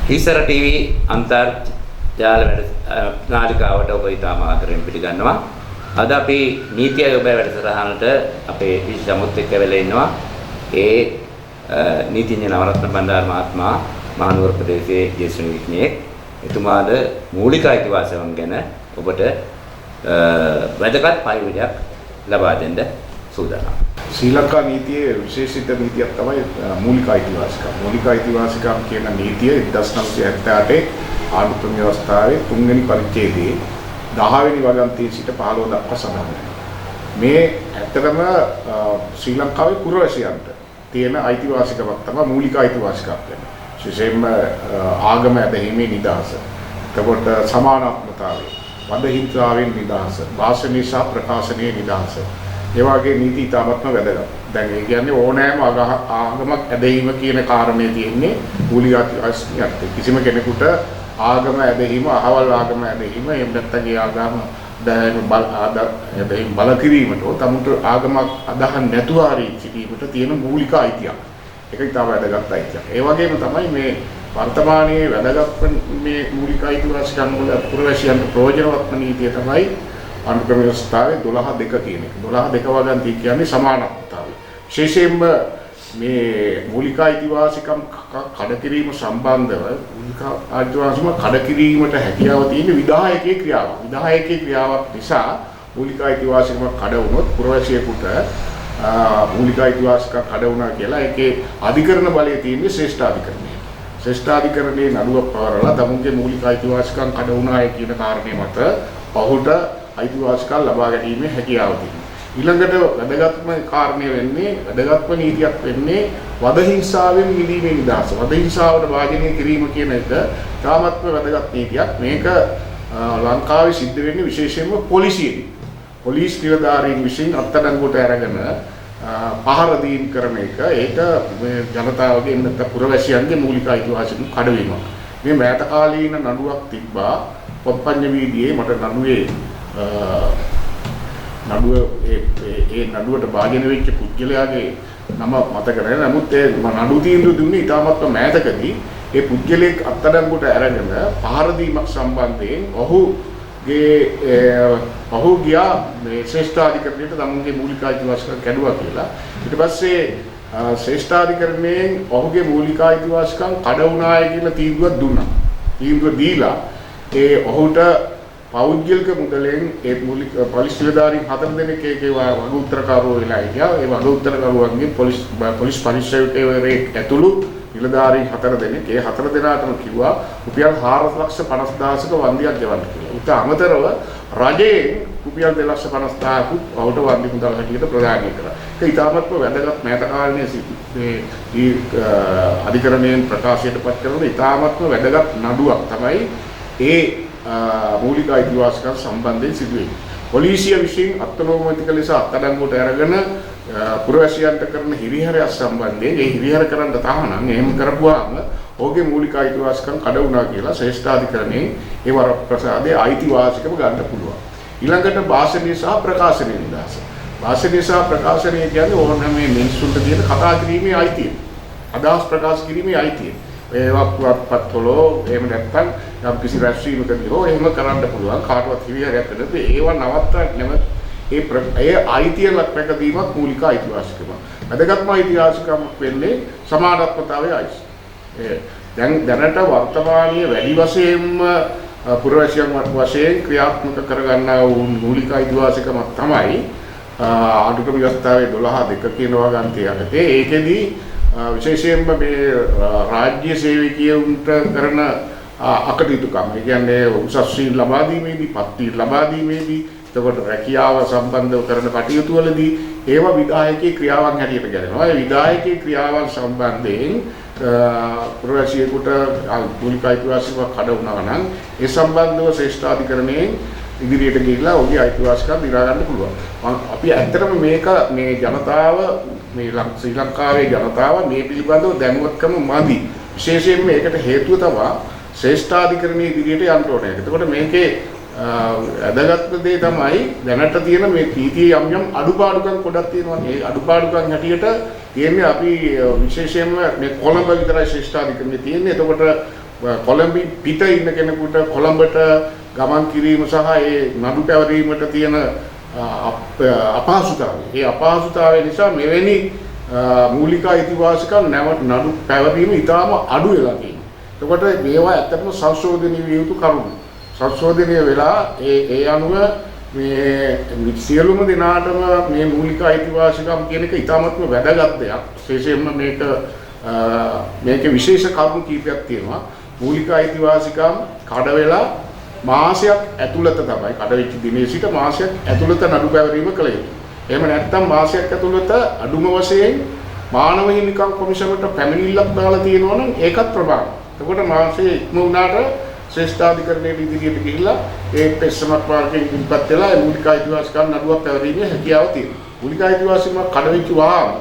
හිසර TV අන්තර්ජාල නාලිකාවට ඔබ ඉතාම ආදරෙන් පිළිගන්නවා. අද අපි නීති ආයෝග වැඩසටහනට අපේ විශේෂ අමුත්‍යක් වෙලා ඉන්නවා. ඒ නීතිඥ නවරත්න බණ්ඩාර මහත්මයා මහනුවර ප්‍රදේශයේ ජ්‍යෙෂ්ඨ නීතිඥයෙක්. එතුමාද මූලික අයිතිවාසිකම් ගැන ඔබට වැදගත් පරිවිඩයක් ලබා දෙන්න සූදානම්. ශ්‍රී ලංකා නීතියේ විශේෂිත නීතියක් තමයි මූලික අයිතිවාසිකම්. මූලික අයිතිවාසිකම් කියන නීතිය 1978 ආණ්ඩුක්‍රම ව්‍යවස්ථාවේ 3 වෙනි පරිච්ඡේදයේ 10 වෙනි වගන්තියේ සිට 15 දක්වා සඳහන් වෙනවා. මේ ඇත්තටම ශ්‍රී ලංකාවේ පුරවැසියන්ට තියෙන අයිතිවාසිකමක් තමයි මූලික අයිතිවාසිකම් කියන්නේ. විශේෂයෙන්ම ආගම ඇදහිීමේ නිදහස, එතකොට සමානාත්මතාවය, වද හිංසාවෙන් නිදහස, භාෂණයේ සහ ප්‍රකාශනයේ නිදහස. ඒ වගේ නීති ඉතාමත්ම වැදගත්. දැන් ඒ කියන්නේ ඕනෑම ආගමක් ඇදහිීම කියන කාරණේ තියෙන්නේ මූලික අයිතිවාසිකම්. කිසිම කෙනෙකුට ආගම ඇදහිීම, අහවල් ආගම ඇදහිීම, එහෙම නැත්නම් ඒ ආගම දැන් බල කිරීමට තමුන්ට ආගමක් අදහන් නැතුව හරි සිටීමට තියෙන මූලික අයිතියක්. ඒක ඉතාම වැදගත් අයිතියක්. ඒ වගේම තමයි මේ වර්තමානයේ වැදගත් මේ මූලික අයිතිවාසිකම් වල පුරවැසියන්ට ප්‍රයෝජනවත් නීතිය තමයි ආණ්ඩුක්‍රම ව්‍යවස්ථාවේ 12.2 කියන එක. 12.2 වගන්තිය කියන්නේ සමානත්වතාවය. විශේෂයෙන්ම මේ මූලික අයිතිවාසිකම් කඩ කිරීම සම්බන්ධව මූලික අයිතිවාසිකම් කඩ කිරීමට හැකියාව තියෙන විධායකයේ ක්‍රියාව. විධායකයේ ක්‍රියාවක් නිසා මූලික අයිතිවාසිකම් කඩ වුණොත් පුරවැසියෙකුට මූලික අයිතිවාසිකම් කඩ වුණා කියලා ඒකේ අධිකරණ බලය තියෙන්නේ ශ්‍රේෂ්ඨාධිකරණයේ. ශ්‍රේෂ්ඨාධිකරණයේ නඩුව පවරලා තමුන්ගේ මූලික අයිතිවාසිකම් කඩ වුණායි කියන කාරණේ මත ඔහුට අයිතිවාසිකම් ලබා ගැනීමේ හැකියාව තියෙනවා. ඊළඟට වැදගත්ම කාරණය වෙන්නේ වැදගත්ම නීතියක් වෙන්නේ වද හිංසාවෙන් මිදීමේ නිදහස. වද හිංසාවට භාජනය කිරීම කියන එක තාමත්ම වැදගත් නීතියක්. මේක ලංකාවේ සිද්ධ වෙන්නේ විශේෂයෙන්ම පොලිසියෙන්. පොලිස් නිලධාරීන් විසින් අත්අඩංගුවට අරගෙන පහර දීම් කරන එක. ඒක මේ ජනතාවගේ නැත්නම් පුරවැසියන්ගේ මූලික අයිතිවාසිකම් කඩවීමක්. මේ මෑත කාලීන නඩුවක් තිබ්බා පොත්පඤ්ඤ වීදියේ. මට ඒ නඩුවට භාජනය වෙච්ච පුද්ගලයාගේ නම මතක නැහැ. නමුත් ඒ නඩු තීන්දුව දුන්නේ ඉතාමත්ම මෑතකදී. ඒ පුද්ගලයෙක් අත්අඩංගුවට අරගෙන පහර දීමක් සම්බන්ධයෙන් ඔහු ගියා මේ ශ්‍රේෂ්ඨාධිකරණයට තමුන්ගේ මූලික අයිතිවාසිකම් කැඩුවා කියලා. ඊට පස්සේ ශ්‍රේෂ්ඨාධිකරණයෙන් ඔහුගේ මූලික අයිතිවාසිකම් කඩ වුණාය කියලා තීන්දුවක් දුන්නා. තීන්දුව දීලා ඔහුට පෞද්ගලික මුදලෙන් ඒ මූලික පොලිස් නිලධාරීන් 4 දෙනෙක් ඒකේ වග උත්තරකාරවෝ වෙලා හිටියා. ඒ වග උත්තරකාරවන්ගේ පොලිස් පරිශ්‍රයේවරේ ඇතුළු නිලධාරීන් 4 දෙනෙක්. ඒ 4 දෙනාටම කිව්වා රුපියල් 4,50,000ක වන්දියක් ගෙවන්න කියලා. ඊට අමතරව රජයෙන් රුපියල් 2,50,000ක් ඔහුට වන්දි මුදල් හැටියට ප්‍රදානය කළා. ඒක ඉතාමත්ම වැදගත් මෑත කාලයේ මේ අධිකරණයෙන් ප්‍රකාශයට පත් කරන ඉතාමත්ම වැදගත් නඩුවක් තමයි ඒ මූලික අයිතිවාසිකම් සම්බන්ධයෙන් සිදුවේ. පොලිසිය විසින් අත්නෝමතික ලෙස අත්අඩංගුවට අරගෙන පුරවැසියන්ට කරන හිරිහැරයක් සම්බන්ධයෙන් ඒ හිරිහැර කරන්න තහනම් එහෙම කරපුවාම ඔහුගේ මූලික අයිතිවාසිකම් කඩ වුණා කියලා ශ්‍රේෂ්ඨාධිකරණයෙන් ඒ වරප්‍රසාදයේ අයිතිවාසිකම ගන්න පුළුවන්. ඊළඟට භාෂණීය සහ ප්‍රකාශනීය නිදහස. භාෂණීය සහ ප්‍රකාශනීය කියන්නේ ඕනම මේ මිනිස්සුන්ට තියෙන කතා කිරීමේ අයිතිය. අදහස් ප්‍රකාශ කිරීමේ අයිතිය. ඒවා පුවත්පත්වල එහෙම නැත්නම් යම් කිසි රැස්වීමකදී හෝ එහෙම කරන්න පුළුවන්. කාටවත් හිරිහැරයක් කරද්දී ඒවා නවත්තන්න ඒ අයිතිය ලක්වැකදීමක් මූලික අයිතිවාසිකම. වැදගත්ම අයිතිවාසිකමක් වෙන්නේ සමානත්වතාවයේ අයිතිය. දැනට වර්තමානයේ වැඩි වශයෙන්ම පුරවැසියන් වශයෙන් ක්‍රියාත්මක කරගන්නා වූ මූලික අයිතිවාසිකමක් තමයි ආණ්ඩුක්‍රම ව්‍යවස්ථාවේ 12.2 කියන වගන්තිය යටතේ. ඒකෙදී විශේෂයෙන්ම මේ රාජ්‍ය සේවකයන්ට කරන අකටයුතුකම්. ඒ කියන්නේ උසස් සීල් ලබා දීමේදී, පත්වීම් ලබා දීමේදී, එතකොට රැකියාව සම්බන්ධව කරන කටයුතු වලදී ඒවා විධායකයේ ක්‍රියාවන් හැටියට ගන්නවා. ඒ විධායකයේ ක්‍රියාවන් සම්බන්ධයෙන් පුරවැසියෙකුට මූලික අයිතිවාසිකම් කඩ වුණා නම් ඒ සම්බන්ධව ශ්‍රේෂ්ඨාධිකරණයෙන් ඉදිරියට ගිහිල්ලා ඔහුගේ අයිතිවාසිකම් දිනා ගන්න පුළුවන්. අපි ඇත්තටම මේක මේ ජනතාව මේ ශ්‍රී ලංකාවේ ජනතාව මේ පිළිබඳව දැනුවත්කම මදි. විශේෂයෙන්ම මේකට හේතුව තමයි ශ්‍රේෂ්ඨාධිකරණයේ ඉදිරියට යන්න ඕනේ. එතකොට මේකේ වැදගත්ම දේ තමයි දැනට තියෙන මේ නීතියේ යම් අඩුපාඩුකම් ගොඩක් තියෙනවා. මේ අඩුපාඩුකම් හැටියට තියෙන්නේ අපි විශේෂයෙන්ම මේ කොළඹ විතරයි ශ්‍රේෂ්ඨාධිකරණයේ තියෙන්නේ. එතකොට කොළඹ පිට ඉන්න කෙනෙකුට කොළඹට ගමන් කිරීම සහ ඒ නඩු පැවරීමට තියෙන අපහසුතාවය. ඒ අපහසුතාවය නිසා මෙවැනි මූලික අයිතිවාසිකම් නඩු පැවරීම ඉතාම අඩු වෙලා තියෙනවා. එතකොට මේවා ඇත්තටම සංශෝධනීය විය යුතු කරුණු. සංශෝධනීය වෙලා ඒ අනුව මේ සියලුම දෙනාටම මේ මූලික අයිතිවාසිකම් කියන එක ඉතාමත්ම වැදගත් දෙයක්. විශේෂයෙන්ම මේකේ විශේෂ කරුණු කීපයක් තියෙනවා. මූලික අයිතිවාසිකම් කඩ වෙලා මාසයක් ඇතුළත තමයි කඩවෙච්ච දිනේ සිට මාසයක් ඇතුළත නඩු පැවරීම කළ යුතුයි. එහෙම නැත්නම් මාසයක් ඇතුළත අඩුම වශයෙන් මානව හිමිකම් කොමිෂමට පැමිණිල්ලක් දාලා තියෙනවා නම් ඒකත් ප්‍රමාණයි. එතකොට මාසයේ ඉක්ම වුණාට ශ්‍රේෂ්ඨාධිකරණයේ ඉදිරියට ගිහිල්ලා ඒ පෙස්සමක් මාර්ගයෙන් ඉල්පත් වෙලා ඒ මූලික අයිතිවාසිකම් නඩුවක් පැවරීමේ හැකියාව තියෙනවා. මූලික අයිතිවාසිකම් කඩවෙච්ච වහාම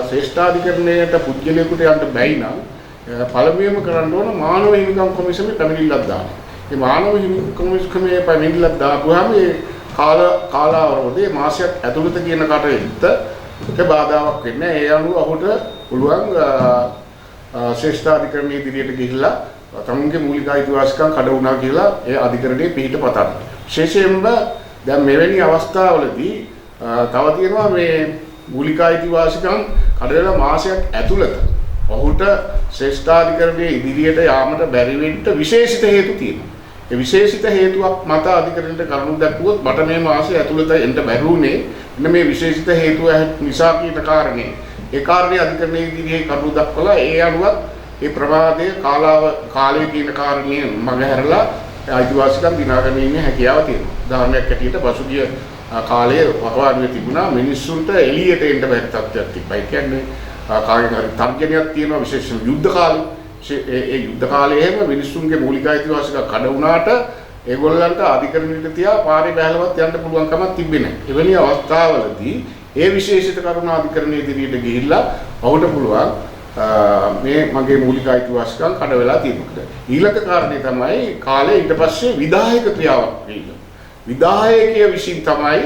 ශ්‍රේෂ්ඨාධිකරණයට පුද්ගලයෙකුට යන්න බැයි නම් පළමුවෙන්ම කරන්න ඕන මානව හිමිකම් කොමිෂමේ පැමිණිල්ලක් දාන්න. මේ මානව හිමිකම් කොමිෂමේ පැමිණිල්ලක් දාපුවාම ඒ කාලාවරෝධයේ මාසයක් ඇතුළත කියන කටයුත්ත බාධාවක් වෙන්නේ නැහැ. ඒ අනුව ඔහුට පුළුවන් ශ්‍රේෂ්ඨාධිකරණයේ ඉදිරියට ගිහිල්ලා තමුන්ගේ මූලික අයිතිවාසිකම් කඩ වුණා කියලා ඒ අධිකරණයේ පිහිට පතන්න. විශේෂයෙන්ම දැන් මෙවැනි අවස්ථාවලදී තව තියෙනවා මේ මූලික අයිතිවාසිකම් කඩ වෙලා මාසයක් ඇතුළත ඔහුට ශ්‍රේෂ්ඨාධිකරණයේ ඉදිරියට යාමට බැරි වෙන්න විශේෂිත හේතු තියෙනවා. ඒ විශේෂිත හේතුවක් මත අධිකරණයට කරුණු දක්වුවොත් මට මේ මාසය ඇතුළත එන්න බැරුණේ මෙන්න මේ විශේෂිත හේතුව නිසා කියන කාරණේ. ඒ කාරණේ අධිකරණයේ ඉදිරියේ කරුණු දක්වලා ඒ අනුවත් ඒ ප්‍රමාදයේ කාලයේ කියන කාරණේ මගහැරලා අයිතිවාසිකම් දිනා ගැනීමේ හැකියාව තියෙනවා. උදාහරණයක් ඇටියට පසුගිය කාලයේ වහවානුවේ තිබුණා මිනිස්සුන්ට එළියට එන්න බැරි තත්ත්වයක් තිබ්බා. ඒ කියන්නේ කාගෙන් හරි තර්ජනයක් තියෙනවා විශේෂයෙන් යුද්ධ කාලේ. ඒ යුද්ධ කාලේ එහෙම මිනිස්සුන්ගේ මූලික අයිතිවාසිකම් කඩ වුණාට ඒගොල්ලන්ට අධිකරණයට තියා පාරේ බැලවත් යන්න පුළුවන් කමක් තිබෙන්නේ නැහැ. එවැනි අවස්ථාවලදී ඒ විශේෂිත කරුණ අධිකරණයේ ඉදිරියට ගිහිල්ලා ඔහුට පුළුවන් මේ මගේ මූලික අයිතිවාසිකම් කඩ වෙලා තියෙනවා. ඊළඟ කාරණේ තමයි කාලේ ඊට පස්සේ විධායක ක්‍රියාවක් වෙන්නේ. විධායකය විසින් තමයි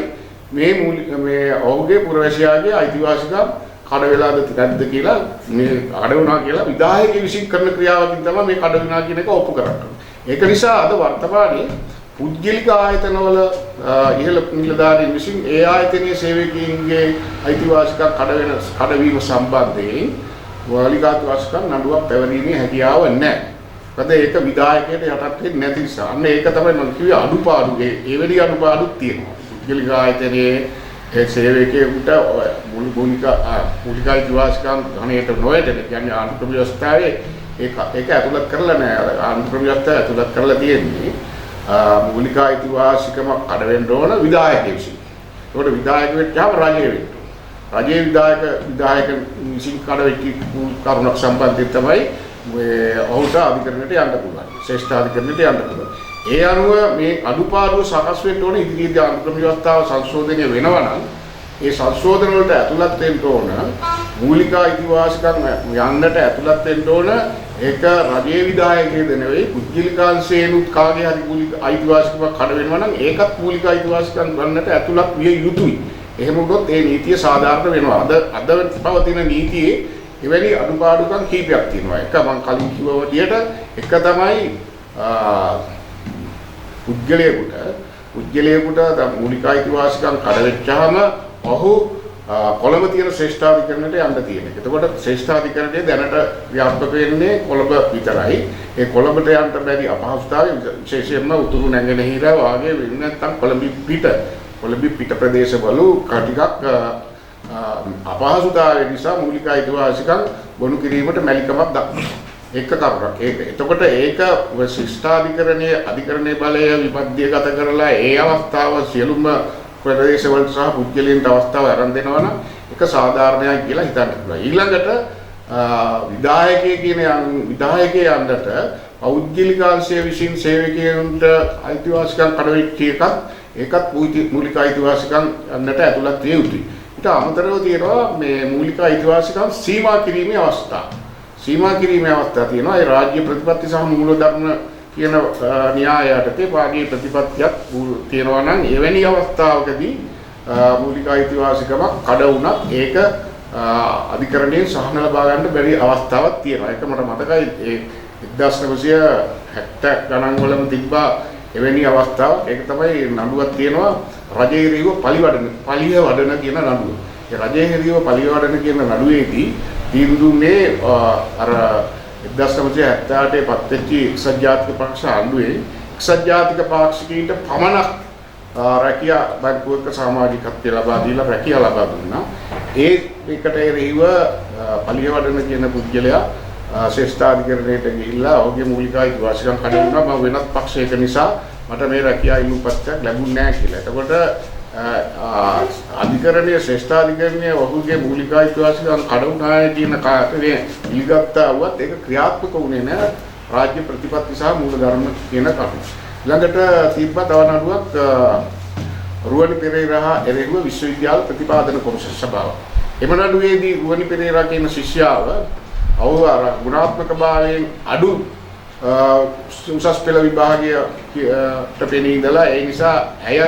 මේ ඔහුගේ පුරවැසියාගේ අයිතිවාසිකම් කඩ වෙලාද නැද්ද කියලා මේ කඩ වුණා කියලා විධායකයෙ විසින් කරන ක්‍රියාවකින් තමයි මේ කඩ වුණා කියන එක ඔප්පු කරන්නේ. ඒක නිසා අද වර්තමානයේ පුද්ගලික ආයතනවල ඉහළ නිලධාරීන් විසින් ඒ ආයතනයේ සේවකයින්ගේ අයිතිවාසිකම් කඩවීම සම්බන්ධයෙන් මූලික අයිතිවාසිකම් නඩුවක් පැවරීමේ හැකියාව නැහැ. මොකද ඒක විධායකයට යටත් වෙන්නේ නැති නිසා. අන්න ඒක තමයි මම කිව්වේ අඩුපාඩු. ඒ වෙලී අඩුපාඩුත් තියෙනවා. පුද්ගලික ආයතනයේ ඒ සේවකයෙකුට මූලික අයිතිවාසිකම් ගණයට නොයටද කියන්නේ ආණ්ඩුක්‍රම ව්‍යවස්ථාවේ ඒක ඇතුළත් කරලා නැහැ. ආණ්ඩුක්‍රම ව්‍යවස්ථාව ඇතුළත් කරලා තියෙන්නේ මූලික අයිතිවාසිකම කඩ වෙන්න ඕන විධායකයෙකු විසින්. ඒකට විධායක වෙච්චාම රජය වෙන්න. රජයේ විධායක විසින් කඩ වෙච්ච කරුණක් සම්බන්ධයෙන් තමයි ඔහුට අධිකරණයට යන්න පුළුවන්. ශ්‍රේෂ්ඨ අධිකරණයට යන්න පුළුවන්. ඒ අනුව මේ අඩුපාඩු සකස් වෙන්න ඕන ඉදිරියේදී ආණ්ඩුක්‍රම ව්‍යවස්ථාව සංශෝධනය වෙනවා නම් ඒ සංශෝධන වලට ඇතුළත් වෙන්න ඕන මූලික අයිතිවාසිකම් යන්නට ඇතුළත් වෙන්න ඕන ඒක රජයේ විධායකයෙද නෙවෙයි පුද්ගලිකාංශේනුත් කාගේ හරි මූලික අයිතිවාසිකමක් කඩ වෙනවා නම් ඒකත් මූලික අයිතිවාසිකම් ගන්නට ඇතුළත් විය යුතුයි. එහෙම වුණොත් ඒ නීතිය සාධාරණ වෙනවා. අද පවතින නීතියේ එවැනි අඩුපාඩුකම් කීපයක් තියෙනවා. එක මම කලින් කිව්වා විදියට එක තමයි පුද්ගලයෙකුට මූලික අයිතිවාසිකම් කඩ වෙච්චාම ඔහු කොළඹ තියෙන ශ්‍රේෂ්ඨාධිකරණයට යන්න තියෙන එක. එතකොට ශ්‍රේෂ්ඨාධිකරණයේ දැනට ව්‍යාප්ත වෙන්නේ කොළඹ විතරයි. ඒ කොළඹට යන්න බැරි අපහසුතාවය විශේෂයෙන්ම උතුරු නැගෙනහිර වාගේ වෙන්නේ නැත්නම් කොළඹ පිට ප්‍රදේශවල ටිකක් අපහසුතාවය නිසා මූලික අයිතිවාසිකම් ගොනු කිරීමට මැලිකමක් දක්වනවා. එක කරුණක් ඒක. එතකොට ඒක ශිෂ්ඨාධිකරණයේ අධිකරණයේ බලය විපද්‍යගත කරලා ඒ අවස්ථාව සියලුම ප්‍රදේශවල සහ පුද්ගලයන්ට අවස්ථාව ආරම්භ දෙනවා නම් ඒක සාධාරණයි කියලා හිතන්න පුළුවන්. ඊළඟට විධායකයේ යන්නට පෞද්ගලිකාංශය විසින් සේවකයන්ට අයිතිවාසිකම් කඩවෙච්ච ඒකත් මූලික අයිතිවාසිකම් යන්නට ඇතුළත් විය යුතුයි. ඊට අමතරව තියෙනවා මේ මූලික අයිතිවාසිකම් සීමා කිරීමේ අවස්ථා. සීමා කිරීමේ අවස්ථා තියෙනවා. ඒ රාජ්‍ය ප්‍රතිපත්ති සහ මූලධර්ම කියන න්‍යාය යටතේ වාගේ ප්‍රතිපත්තියක් තියෙනවා නම් එවැනි අවස්ථාවකදී මූලික අයිතිවාසිකමක් කඩ වුණත් ඒක අධිකරණයෙන් සහන ලබා ගන්න බැරි අවස්ථාවක් තියෙනවා. ඒක මට මතකයි 1970 ගණන් වලම තිබ්බා එවැනි අවස්ථාවක්. ඒක තමයි නඩුවක් තියෙනවා රජයේ රියව පලිය වඩන කියන නඩුව. ඒ රජයේ රියව පලිය වඩන කියන නඩුවේදී තීන්දුවේ අර 1978 පත් වෙච්ච එක්සත් ජාතික පක්ෂ ආණ්ඩුවේ එක්සත් ජාතික පාක්ෂිකයින්ට පමණක් රැකියා බැංකුවක සමාජිකත්වය ලබා දීලා රැකියාව ලබා දුන්නා. ඒකට එරෙහිව පලිය වඩන කියන පුද්ගලයා ශ්‍රේෂ්ඨාධිකරණයට ගිහිල්ලා ඔහුගේ මූලික අයිතිවාසිකම් කඩ වුණා. මම වෙනත් පක්ෂයක නිසා මට මේ රැකියා ඉල්ලුම්පත්යක් ලැබුණේ නැහැ කියලා. එතකොට අධිකරණයේ ශ්‍රේෂ්ඨාධිකරණයේ ඔහුගේ මූලික අයිතිවාසිකම් කඩ වුණාය කියන කාරණේ පිළිගත්තා වුවත් ඒක ක්‍රියාත්මක වුණේ නැහැ රාජ්‍ය ප්‍රතිපත්ති සහ මූලධර්ම කියන කරුණු. ළඟට තිබ්බ තව නඩුවක් රුවනි පෙරේරා එරෙහිව විශ්වවිද්‍යාල ප්‍රතිපාදන කොමිසම සභාව. එම නඩුවේදී රුවනි පෙරේරා කියන ශිෂ්‍යාව ඔහු ගුණාත්මක භාවයෙන් අඩු උසස් පෙළ විභාගයට පෙනී ඉඳලා ඒ නිසා ඇය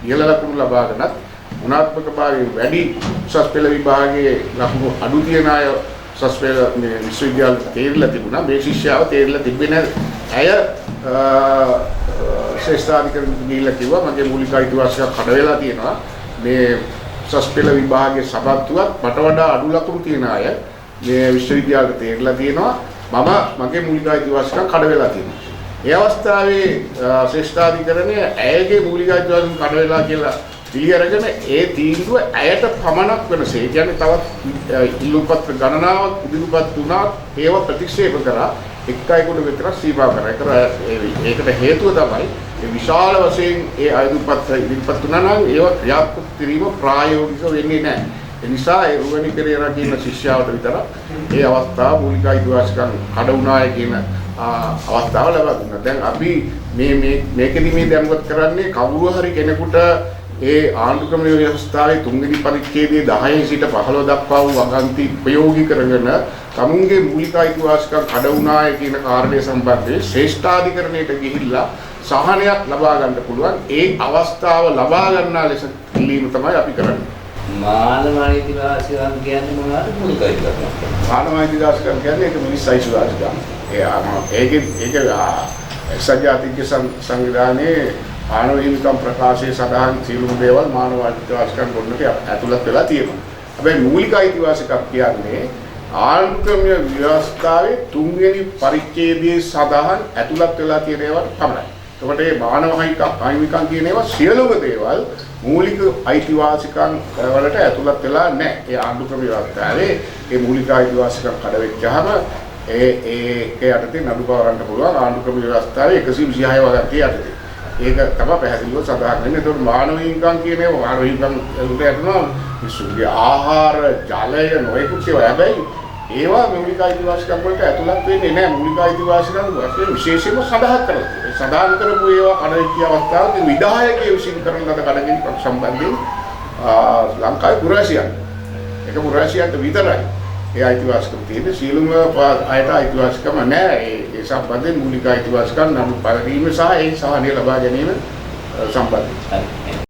ඉහළ ලකුණු ලබාගෙනත් ගුණාත්මක භාවයෙන් වැඩි උසස් පෙළ විභාගයේ ලකුණු අඩු තියන අය උසස් පෙළ විශ්වවිද්‍යාලයට තේරිලා තිබුණා. මේ ශිෂ්‍යාව තේරිලා තිබෙන්නේ නැහැ. ඇය ශ්‍රේෂ්ඨාධිකරණයට ගිහිල්ලා කිව්වා මගේ මූලික අයිතිවාසිකම් කඩ වෙලා තියෙනවා. මේ උසස් පෙළ විභාගයේ සබත්තුවත් මට වඩා අඩු ලකුණු තියන අය මේ විශ්වවිද්‍යාලයට තේරිලා තියෙනවා. මගේ මූලික අයිතිවාසිකම් කඩ වෙලා තියෙනවා. ඒ අවස්ථාවේ ශ්‍රේෂ්ඨාධිකරණය ඇයගේ මූලික අයිතිවාසිකම් කඩ වෙලා කියලා පිළි අරගෙන ඒ තීන්දුව ඇයට පමණක් වෙනසේ. ඒ කියන්නේ තවත් ඉල්ලුම්පත්‍ර ගණනාවක් ඉදිරිපත් වුණා. ඒව ප්‍රතික්ෂේප කරා. එක් අයෙකුට විතර සීමා කරා. ඒකට හේතුව තමයි මේ විශාල වශයෙන් ඒ අයිතිපත්‍ර ඉදිරිපත් වුණා නම් ඒව ක්‍රියාත්මක කිරීම ප්‍රායෝගිකව වෙන්නේ නැහැ. ඒ නිසා ඒ රුවනි පෙරේරා කියන ශිෂ්‍යාවට විතර ඒ අවස්ථාව මූලික අයිතිවාසිකම් කඩ වුණාය කියන අවස්ථාව ලබා දුන්නා. දැන් අපි මේකෙදි මේ දැනුවත් කරන්නේ කවුරු හරි කෙනෙකුට ඒ ආණ්ඩුක්‍රම ව්‍යවස්ථාවේ තුන්වෙනි පරිච්ඡේදයේ 10 සිට 15 දක්වා වූ වගන්ති ප්‍රයෝගී කරගෙන තමුන්ගේ මූලික අයිතිවාසිකම් කඩ වුණාය කියන කාරණය සම්බන්ධයෙන් ශ්‍රේෂ්ඨාධිකරණයට ගිහිල්ලා සහනයක් ලබා ගන්න පුළුවන්. ඒ අවස්ථාව ලබා ගන්නා ලෙස ඉල්ලීම තමයි අපි කරන්නේ. මානව අයිතිවාසිකම් කියන්නේ මොනවද? මූලික අයිතිවාසිකම්. මානව අයිතිවාසිකම් කියන්නේ ඒක මිනිස් අයිතිවාසිකම්. ඒක එක්සත් ජාතික සංවිධානයේ මානව හිමිකම් ප්‍රකාශයේ සඳහන් සියලුම දේවල් මානව අයිතිවාසිකම් ගොඩනට ඇතුළත් වෙලා තියෙනවා. හැබැයි මූලික අයිතිවාසිකම් කියන්නේ ආණ්ඩුක්‍රමීය ව්‍යවස්ථාවේ තුන්වෙනි පරිච්ඡේදයේ සඳහන් ඇතුළත් වෙලා තියෙන ඒවා තමයි. එතකොට මේ මානව හිමිකම් කියන ඒවා සියලුම දේවල් මූලික අයිතිවාසිකම් වලට ඇතුළත් වෙලා නැහැ. ඒ ආණ්ඩුක්‍රමීය ව්‍යවස්ථාවේ මේ මූලික අයිතිවාසිකම් කඩ වෙච්චාම ඒක යටතේ නඩු පවරන්න පුළුවන් ආණ්ඩුක්‍රමීය ව්‍යවස්ථාවේ 126 වගන්තිය යටතේ. ඒක තමයි පැහැදිලිව සඳහන් වෙන්නේ. ඒතකොට මානව හිමිකම් කියන ඒවා මානව හිමිකම් වලට යටනවා විශ්වගේ ආහාර, ජලය නොයෙකුත් ඒවා. හැබැයි ඒවා මූලික අයිතිවාසිකම් වලට ඇතුළත් වෙන්නේ නැහැ. මූලික අයිතිවාසිකම් වශයෙන් විශේෂයෙන්ම සඳහන් කරලා තියෙනවා. සඳහන් කරපු ඒවා කඩවිච්ච අවස්ථාවකදී විධායකයෙකු විසින් කරන ලද කඩකිරීම සම්බන්ධයෙන් ලංකාවේ පුරවැසියන් ඒක පුරවැසියන්ට විතරයි ඒ අයිතිවාසිකම් තියෙන්නේ. සියලුම අයට අයිතිවාසිකම නැහැ. ඒ සම්බන්ධයෙන් මූලික අයිතිවාසිකම් නම් පරිදීම සහ ඒ සහනය ලබා ගැනීම සම්බන්ධයි.